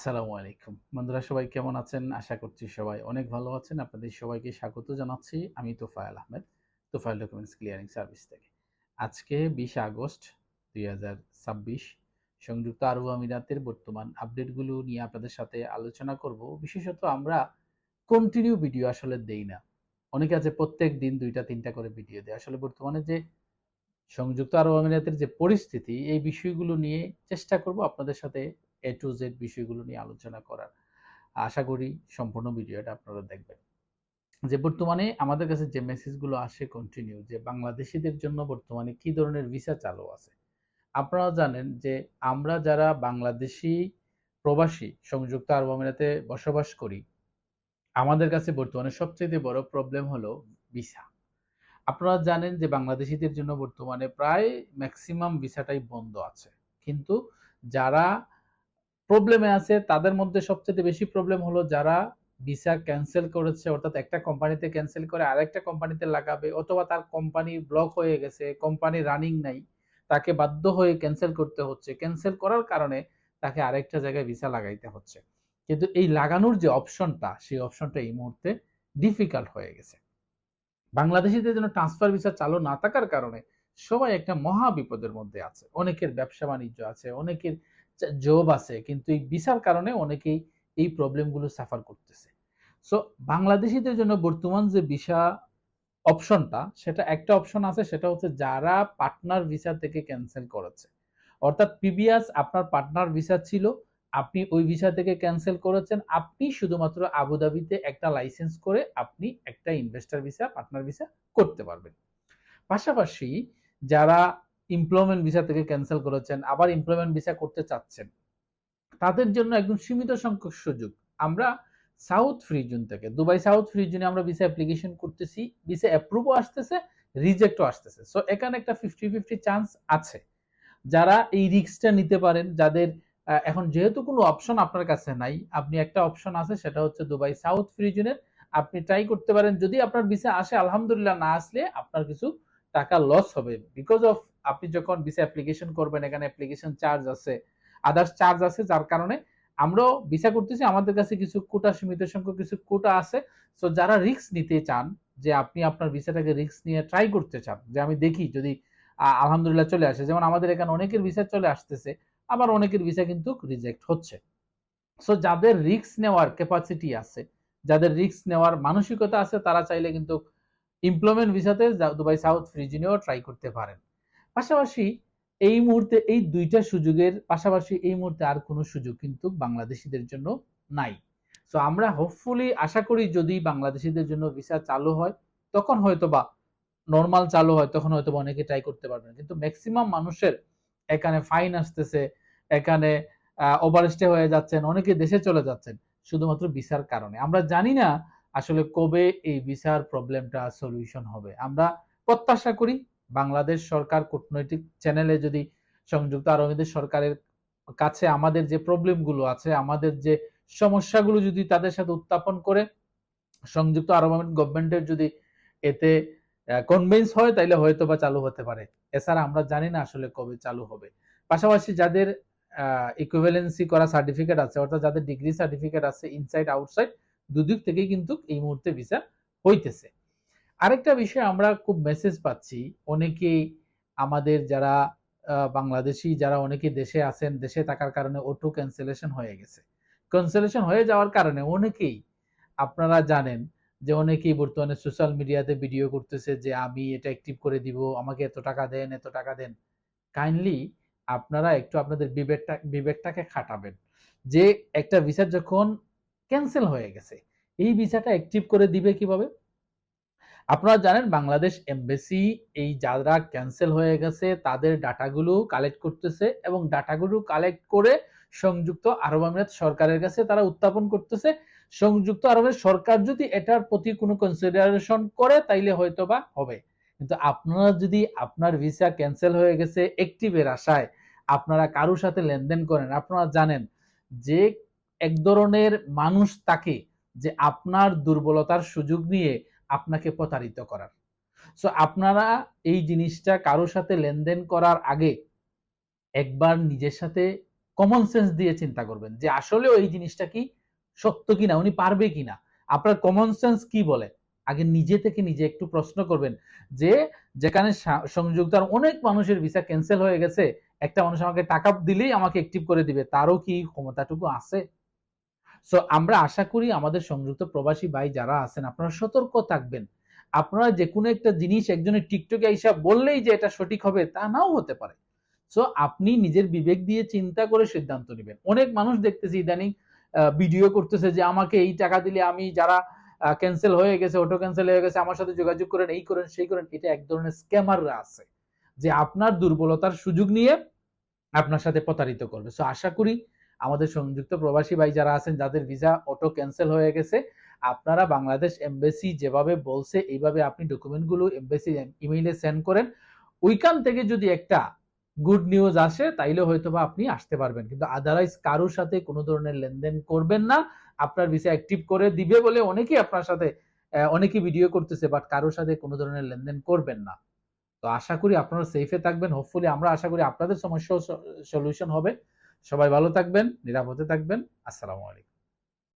আসসালামু আলাইকুম। বন্ধুরা সবাই কেমন আছেন? আশা করছি সবাই অনেক ভালো আছেন। আপনাদের সবাইকে স্বাগত জানাচ্ছি। আমি Tofail Ahmed, Tofail documents clearing service থেকে। আজকে ২০ আগস্ট ২০২৬ সংযুক্ত আরব আমিরাতের বর্তমান আপডেটগুলো নিয়ে আপনাদের সাথে আলোচনা করব। বিশেষত আমরা কন্টিনিউ ভিডিও আসলে দেই না। অনেকে আছে প্রত্যেকদিন ২ টা ৩ টা করে ভিডিও দেয়। আসলে বর্তমানে যে সংযুক্ত আরব আমিরাতের যে পরিস্থিতি, এই বিষয়গুলো নিয়ে চেষ্টা করব আপনাদের সাথে A to Z বিষয়গুলো নিয়ে আলোচনা করার। আশা করি সম্পূর্ণ ভিডিওটা আপনারা দেখবেন। যে বর্তমানে আমাদের কাছে যে মেসেজগুলো আসে কন্টিনিউ, যে বাংলাদেশীদের জন্য বর্তমানে কি ধরনের ভিসা চালু আছে। আপনারা জানেন যে আমরা যারা বাংলাদেশী প্রবাসী সংযুক্ত আরব আমিরাতে বসবাস করি, আমাদের কাছে বর্তমানে সবচাইতে বড় প্রবলেম হলো ভিসা। আপনারা জানেন যে বাংলাদেশীদের জন্য বর্তমানে প্রায় ম্যাক্সিমাম ভিসাটাই বন্ধ আছে। কিন্তু যারা প্রবলেমে আছে তাদের মধ্যে সবচেয়ে বেশি প্রবলেম হলো যারা ভিসা ক্যান্সেল করেছে, অর্থাৎ একটা কোম্পানিতে ক্যান্সেল করে আরেকটা কোম্পানিতে লাগাবে, অথবা তার কোম্পানি ব্লক হয়ে গেছে, কোম্পানি রানিং নাই, তাকে বাধ্য হয়ে ক্যান্সেল করতে হচ্ছে। ক্যান্সেল করার কারণে তাকে আরেকটা জায়গায় ভিসা লাগাইতে হচ্ছে। কিন্তু এই লাগানোর যে অপশনটা, সেই অপশনটা এই মুহূর্তে ডিফিকাল্ট হয়ে গেছে। বাংলাদেশীদের জন্য ট্রান্সফার ভিসা চালু না থাকার কারণে সবাই একটা মহা বিপদের মধ্যে আছে। অনেকের ব্যবসা বাণিজ্য আছে, অনেকের জব আছে, কিন্তু এই ভিসার কারণে অনেকেই এই প্রবলেমগুলো সাফার করতেছে। সো বাংলাদেশীদের জন্য বর্তমান যে ভিসা অপশনটা, সেটা একটা অপশন আছে, সেটা হচ্ছে যারা পার্টনার ভিসা থেকে ক্যান্সেল করেছে। অর্থাৎ প্রিভিয়াস আপনার পার্টনার ভিসা ছিল, আপনি ওই ভিসা থেকে ক্যান্সেল করেছেন, আপনি শুধুমাত্র আবুধাবিতে একটা লাইসেন্স করে আপনি একটা ইনভেস্টর ভিসা, পার্টনার ভিসা করতে পারবেন। পাশাপাশি যারা এমপ্লয়মেন্ট ভিসা থেকে ক্যান্সেল করেছেন, আবার এমপ্লয়মেন্ট ভিসা করতে চাচ্ছেন, তাদের জন্য একদম সীমিত সংখ্যক সুযোগ। আমরা সাউথ ফ্রি জোন থেকে, দুবাই সাউথ ফ্রি জোনে আমরা ভিসা অ্যাপ্লিকেশন করতেছি, ভিসা অ্যাপ্রুভও আসতেছে, রিজেক্টও আসতেছে। সো এখানে একটা 50-50 চান্স আছে। যারা এই রিস্কটা নিতে পারেন, যাদের এখন যেহেতু কোনো অপশন আপনার কাছে নাই, আপনি একটা অপশন আছে, সেটা হচ্ছে দুবাই সাউথ ফ্রি জোনের। আপনি ট্রাই করতে পারেন। যদি আপনার ভিসা আসে আলহামদুলিল্লাহ, না আসলে আপনার কিছু টাকা লস হবে। বিকজ অফ আপনি যখন ভিসা অ্যাপ্লিকেশন করবেন, এখানে অ্যাপ্লিকেশন চার্জ আছে, আদার্স চার্জ আছে, যার কারণে আমরাও ভিসা করতেছি, আমাদের কাছে কিছু কোটা, সীমিত সংখ্যক কিছু কোটা আছে। সো যারা রিস্ক নিতে চান, যে আপনি আপনার ভিসাটাকে রিস্ক নিয়ে ট্রাই করতে চান, যে আমি দেখি যদি আলহামদুলিল্লাহ চলে আসে, যেমন আমাদের এখানে অনেকের ভিসা চলে আসতেছে, আবার অনেকের ভিসা কিন্তু রিজেক্ট হচ্ছে। সো যাদের রিস্ক নেওয়ার ক্যাপাসিটি আছে, যাদের রিস্ক নেওয়ার মানসিকতা আছে, তারা চাইলে কিন্তু এমপ্লয়মেন্ট ভিসাতে দুবাই সাউথ ফ্রি জোনেও ট্রাই করতে পারেন। পাশাপাশি এই মুহূর্তে এই দুইটা সুযোগের পাশাপাশি এই মুহূর্তে আর কোনো সুযোগ কিন্তু বাংলাদেশীদের জন্য নাই। সো আমরা হোপফুলি আশা করি যদি বাংলাদেশীদের জন্য ভিসা চালু হয়, তখন হয়তোবা নরমাল চালু হয়, তখন হয়তো অনেকে ট্রাই করতে পারবেন। কিন্তু ম্যাক্সিমাম মানুষের এখানে ফাইন আসতেছে, এখানে ওভারস্টে হয়ে যাচ্ছেন, অনেকে দেশে চলে যাচ্ছেন শুধুমাত্র ভিসার কারণে। আমরা জানি না আসলে কবে এই ভিসার প্রবলেমটা সলিউশন হবে। আমরা প্রত্যাশা করি বাংলাদেশ সরকার কূটনৈতিক চ্যানেলে যদি সংযুক্ত আরব আমিরাত সরকারের কাছে আমাদের যে প্রবলেমগুলো আছে, আমাদের যে সমস্যাগুলো যদি তাদের সাথে উত্থাপন করে সংযুক্ত আরব আমিরাত গভর্নমেন্টের যদি এতে কনভিন্স হয়, তাইলে হয়তো বা চালু হতে পারে। এছাড়া আমরা জানি না আসলে কবে চালু হবে। পাশাপাশি যাদের ইকুইভ্যালেন্সি করা সার্টিফিকেট আছে, অর্থাৎ যাদের ডিগ্রি সার্টিফিকেট আছে ইনসাইড আউটসাইড, দুদিক থেকেই কিন্তু এই মুহূর্তে ভিসা হইতেছে। আরেকটা বিষয় আমরা খুব মেসেজ পাচ্ছি, অনেকেই আমাদের যারা বাংলাদেশি, যারা অনেকে দেশে আছেন, দেশে থাকার কারণে অটো ক্যান্সেলেশন হয়ে গেছে। ক্যান্সেলেশন হয়ে যাওয়ার কারণে অনেকেই, আপনারা জানেন যে অনেকেই বর্তমানে সোশ্যাল মিডিয়াতে ভিডিও করতেছে যে আমি এটা অ্যাক্টিভ করে দিব, আমাকে এত টাকা দেন, এত টাকা দেন। কাইন্ডলি আপনারা একটু আপনাদের বিবেকটাকে খাটাবেন, যে একটা ভিসা যখন ক্যান্সেল হয়ে গেছে, এই ভিসাটা অ্যাক্টিভ করে দিবে কিভাবে? আপনারা জানেন বাংলাদেশ এমবাসি এই যারা ক্যান্সেল হয়ে গেছে তাদের ডাটাগুলো কালেক্ট করতেছে, এবং ডাটাগুলো কালেক্ট করে সংযুক্ত আরব আমিরাত সরকারের কাছে তারা উত্থাপন করতেছে। সংযুক্ত আরবের সরকার যদি এটার প্রতি কোনো কনসিডারেশন করে, তাইলে হয়তো বা হবে। কিন্তু আপনারা যদি আপনার ভিসা ক্যান্সেল হয়ে গেছে অ্যাক্টিভের আশায় আপনারা কারোর সাথে লেনদেন করেন, আপনারা জানেন যে এক ধরনের মানুষ তাকে, যে আপনার দুর্বলতার সুযোগ নিয়ে আপনাকে প্রতারিত করার। সো আপনারা এই জিনিসটা কারোর সাথে লেনদেন করার আগে একবার নিজের সাথে কমন সেন্স দিয়ে চিন্তা করবেন যে আসলে এই জিনিসটা কি সত্য কিনা, উনি পারবে কিনা। আপনার কমন সেন্স কি বলে আগে নিজে থেকে নিজে একটু প্রশ্ন করবেন যে যেখানে সংযুক্ত আর অনেক মানুষের ভিসা ক্যান্সেল হয়ে গেছে, একটা মানুষ আমাকে টাকা দিলেই আমাকে অ্যাক্টিভ করে দিবে, তারও কি ক্ষমতাটুকু আছে? সো আমরা আশা করি আমাদের সংযুক্ত প্রবাসী ভাই যারা আছেন আপনারা সতর্ক থাকবেন। আপনারা যে কোনো একটা জিনিস একজনের টিকটকে আইসা বললেই যে এটা সঠিক হবে তা নাও হতে পারে। সো আপনি নিজের বিবেক দিয়ে চিন্তা করে সিদ্ধান্ত নেবেন। অনেক মানুষ দেখতেছি ইদানিং ভিডিও করতেছে যে আমাকে এই টাকা দিলে আমি যারা ক্যান্সেল হয়ে গেছে, অটো ক্যান্সেল হয়ে গেছে, আমার সাথে যোগাযোগ করেন, এই করেন সেই করেন। এটা এক ধরনের স্ক্যামাররা আছে যে আপনার দুর্বলতার সুযোগ নিয়ে আপনার সাথে প্রতারিত করবে। সো আশা করি আমাদের সংযুক্ত প্রবাসী ভাই যারা আছেন যাদের ভিসা অটো ক্যান্সেল হয়ে গেছে, আপনারা বাংলাদেশ এমবাসি যেভাবে বলছে এইভাবে আপনি ডকুমেন্টগুলো এমবাসি ইমেইলে সেন্ড করেন। ওইখান থেকে যদি একটা গুড নিউজ আসে তাইলে হয়তোবা আপনি আসতে পারবেন, কিন্তু আদারওয়াইজ কারোর সাথে কোনো ধরনের লেনদেন করবেন না। আপনার ভিসা অ্যাক্টিভ করে দিবে বলে অনেকেই আপনার সাথে অনেকেই ভিডিও করতেছে, বাট কারোর সাথে কোনো ধরনের লেনদেন করবেন না। তো আশা করি আপনারা সেফে থাকবেন। হোপফুলি আমরা আশা করি আপনাদের সমস্যাও সলিউশন হবে। সবাই ভালো থাকবেন, নিরাপদে থাকবেন। আসসালামু আলাইকুম।